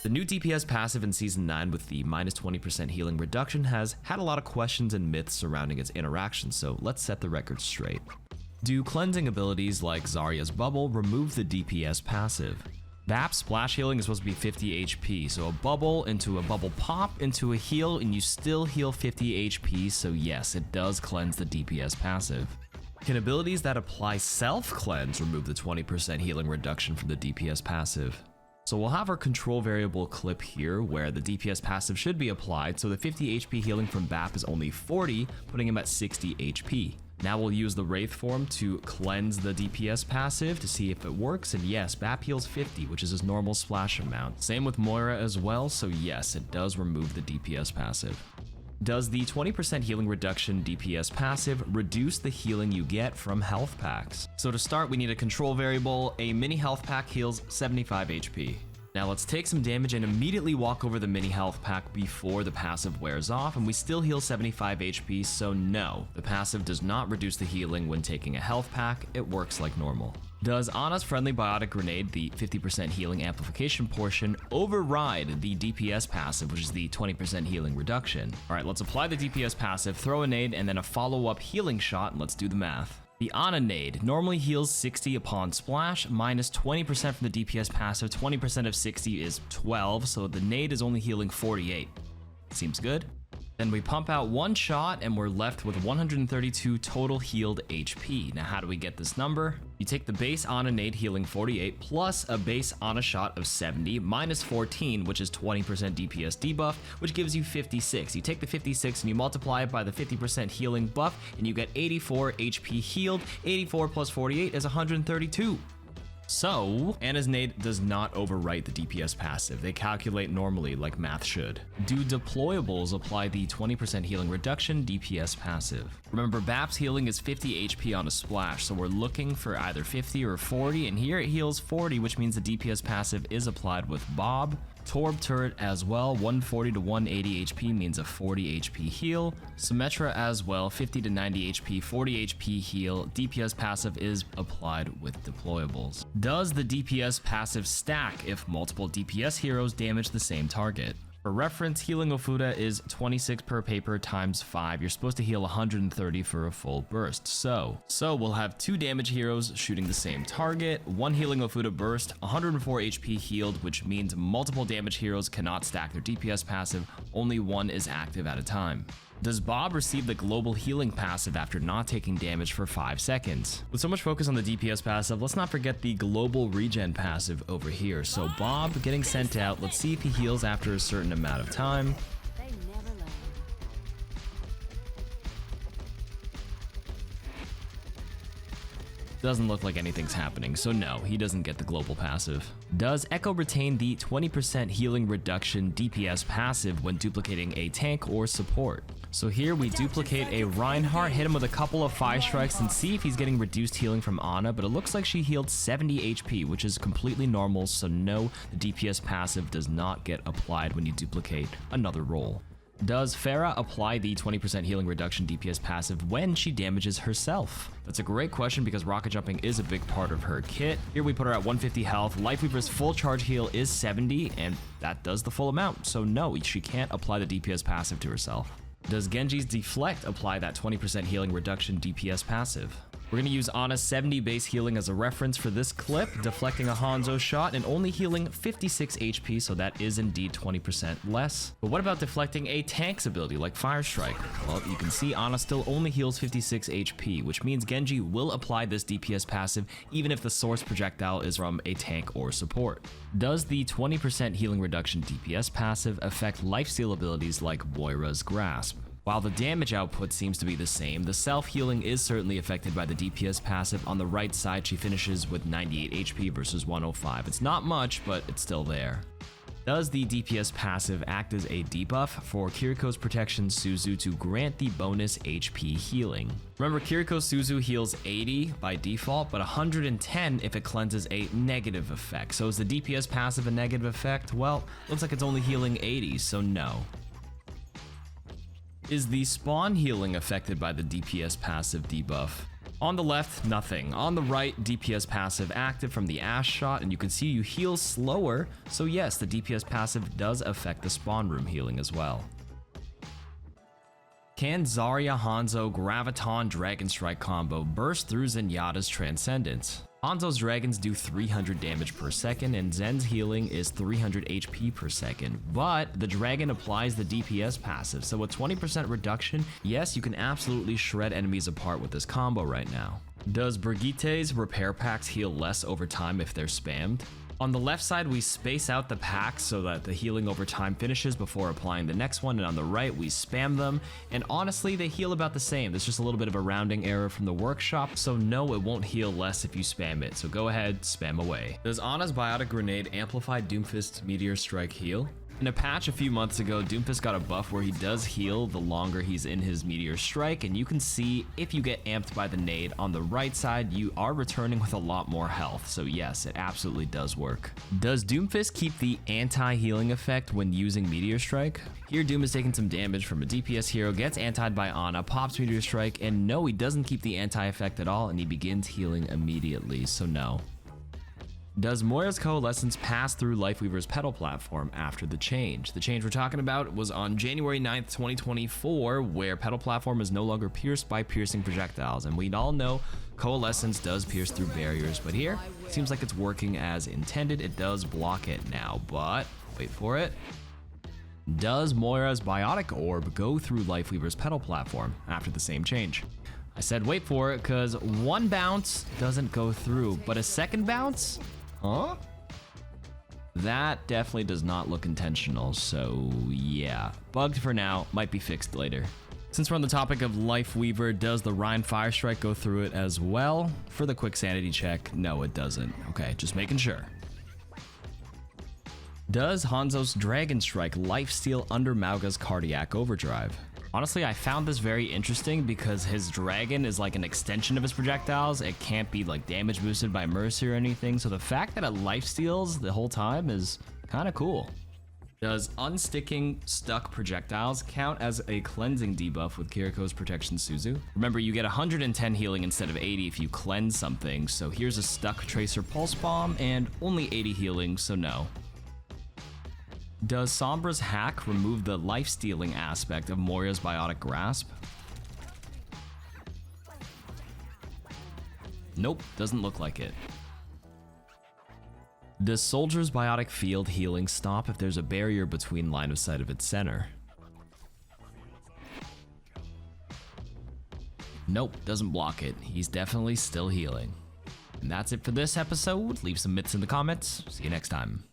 The new DPS passive in Season 9 with the minus 20% healing reduction has had a lot of questions and myths surrounding its interaction, so let's set the record straight. Do cleansing abilities like Zarya's Bubble remove the DPS passive? B.O.B splash healing is supposed to be 50 HP, so a bubble into a bubble pop into a heal and you still heal 50 HP, so yes, it does cleanse the DPS passive. Can abilities that apply self-cleanse remove the 20% healing reduction from the DPS passive? So we'll have our control variable clip here where the DPS passive should be applied, so the 50 HP healing from B.O.B is only 40, putting him at 60 HP. Now we'll use the Wraith form to cleanse the DPS passive to see if it works, and yes, B.O.B heals 50, which is his normal splash amount. Same with Moira as well, so yes, it does remove the DPS passive. Does the 20% healing reduction DPS passive reduce the healing you get from health packs? So to start, we need a control variable. A mini health pack heals 75 HP. Now let's take some damage and immediately walk over the mini health pack before the passive wears off, and we still heal 75 HP, so no, the passive does not reduce the healing when taking a health pack, it works like normal. Does Ana's friendly Biotic Grenade, the 50% healing amplification portion, override the DPS passive, which is the 20% healing reduction? Alright, let's apply the DPS passive, throw a nade, and then a follow-up healing shot, and let's do the math. The Ana nade normally heals 60 upon splash, minus 20% from the DPS passive, 20% of 60 is 12, so the nade is only healing 48. Seems good. Then we pump out one shot and we're left with 132 total healed HP. Now how do we get this number? You take the base Ana nade healing 48 plus a base Ana shot of 70 minus 14, which is 20% DPS debuff, which gives you 56. You take the 56 and you multiply it by the 50% healing buff and you get 84 HP healed. 84 plus 48 is 132. So, Ana's nade does not overwrite the DPS passive. They calculate normally like math should. Do deployables apply the 20% healing reduction DPS passive? Remember, B.O.B's healing is 50 HP on a splash, so we're looking for either 50 or 40, and here it heals 40, which means the DPS passive is applied with B.O.B. Torb Turret as well, 140 to 180 HP means a 40 HP heal. Symmetra as well, 50 to 90 HP, 40 HP heal. DPS passive is applied with deployables. Does the DPS passive stack if multiple DPS heroes damage the same target? For reference, healing Ofuda is 26 per paper times 5. You're supposed to heal 130 for a full burst. So we'll have 2 damage heroes shooting the same target, 1 healing Ofuda burst, 104 HP healed, which means multiple damage heroes cannot stack their DPS passive, only one is active at a time. Does B.O.B receive the global healing passive after not taking damage for 5 seconds? With so much focus on the DPS passive, let's not forget the global regen passive over here. So B.O.B getting sent out, let's see if he heals after a certain amount of time. Doesn't look like anything's happening, so no, he doesn't get the global passive. Does Echo retain the 20% healing reduction DPS passive when duplicating a tank or support? So here we duplicate a Reinhardt, hit him with a couple of Firestrikes and see if he's getting reduced healing from Ana, but it looks like she healed 70 HP, which is completely normal, so no, the DPS passive does not get applied when you duplicate another role. Does Pharah apply the 20% healing reduction DPS passive when she damages herself? That's a great question because rocket jumping is a big part of her kit. Here we put her at 150 health. Lifeweaver's full charge heal is 70, and that does the full amount. So no, she can't apply the DPS passive to herself. Does Genji's Deflect apply that 20% healing reduction DPS passive? We're going to use Ana's 70 base healing as a reference for this clip, deflecting a Hanzo shot and only healing 56 HP, so that is indeed 20% less. But what about deflecting a tank's ability like Firestrike? Well, you can see Ana still only heals 56 HP, which means Genji will apply this DPS passive even if the source projectile is from a tank or support. Does the 20% healing reduction DPS passive affect lifesteal abilities like Moira's Grasp? While the damage output seems to be the same, the self-healing is certainly affected by the DPS passive. On the right side, she finishes with 98 HP versus 105. It's not much, but it's still there. Does the DPS passive act as a debuff for Kiriko's protection Suzu to grant the bonus HP healing? Remember, Kiriko Suzu heals 80 by default, but 110 if it cleanses a negative effect. So is the DPS passive a negative effect? Well, looks like it's only healing 80, so no. Is the spawn healing affected by the DPS passive debuff? On the left, nothing. On the right, DPS passive active from the Ash shot, and you can see you heal slower, so yes, the DPS passive does affect the spawn room healing as well. Can Zarya+Hanzo Graviton Dragonstrike combo burst through Zenyatta's Transcendence? Hanzo's dragons do 300 damage per second, and Zen's healing is 300 HP per second, but the dragon applies the DPS passive, so a 20% reduction, yes, you can absolutely shred enemies apart with this combo right now. Does Brigitte's repair packs heal less over time if they're spammed? On the left side, we space out the packs so that the healing over time finishes before applying the next one, and on the right, we spam them, and honestly, they heal about the same. There's just a little bit of a rounding error from the workshop, so no, it won't heal less if you spam it, so go ahead, spam away. Does Ana's Biotic Grenade amplify Doomfist Meteor Strike heal? In a patch a few months ago, Doomfist got a buff where he does heal the longer he's in his Meteor Strike, and you can see if you get amped by the nade on the right side, you are returning with a lot more health, so yes, it absolutely does work. Does Doomfist keep the anti-healing effect when using Meteor Strike? Here, Doom is taking some damage from a DPS hero, gets antied by Ana, pops Meteor Strike, and no, he doesn't keep the anti-effect at all, and he begins healing immediately, so no. Does Moira's Coalescence pass through Lifeweaver's Petal platform after the change? The change we're talking about was on January 9th, 2024, where Petal platform is no longer pierced by piercing projectiles, and we all know Coalescence does pierce through barriers, but here, it seems like it's working as intended. It does block it now, but wait for it. Does Moira's Biotic Orb go through Lifeweaver's Petal platform after the same change? I said wait for it because one bounce doesn't go through, but a second bounce? Huh? That definitely does not look intentional, so yeah. Bugged for now, might be fixed later. Since we're on the topic of Lifeweaver, does the Reinhardt Firestrike go through it as well? For the quick sanity check, no it doesn't. Okay, just making sure. Does Hanzo's Dragonstrike lifesteal under Mauga's Cardiac Overdrive? Honestly, I found this very interesting because his dragon is like an extension of his projectiles. It can't be like damage boosted by Mercy or anything, so the fact that it lifesteals the whole time is kind of cool. Does unsticking stuck projectiles count as a cleansing debuff with Kiriko's Protection Suzu? Remember, you get 110 healing instead of 80 if you cleanse something, so here's a stuck Tracer Pulse Bomb and only 80 healing, so no. Does Sombra's hack remove the life-stealing aspect of Moira's Biotic Grasp? Nope, doesn't look like it. Does Soldier's Biotic Field healing stop if there's a barrier between line of sight of its center? Nope, doesn't block it. He's definitely still healing. And that's it for this episode. Leave some myths in the comments. See you next time.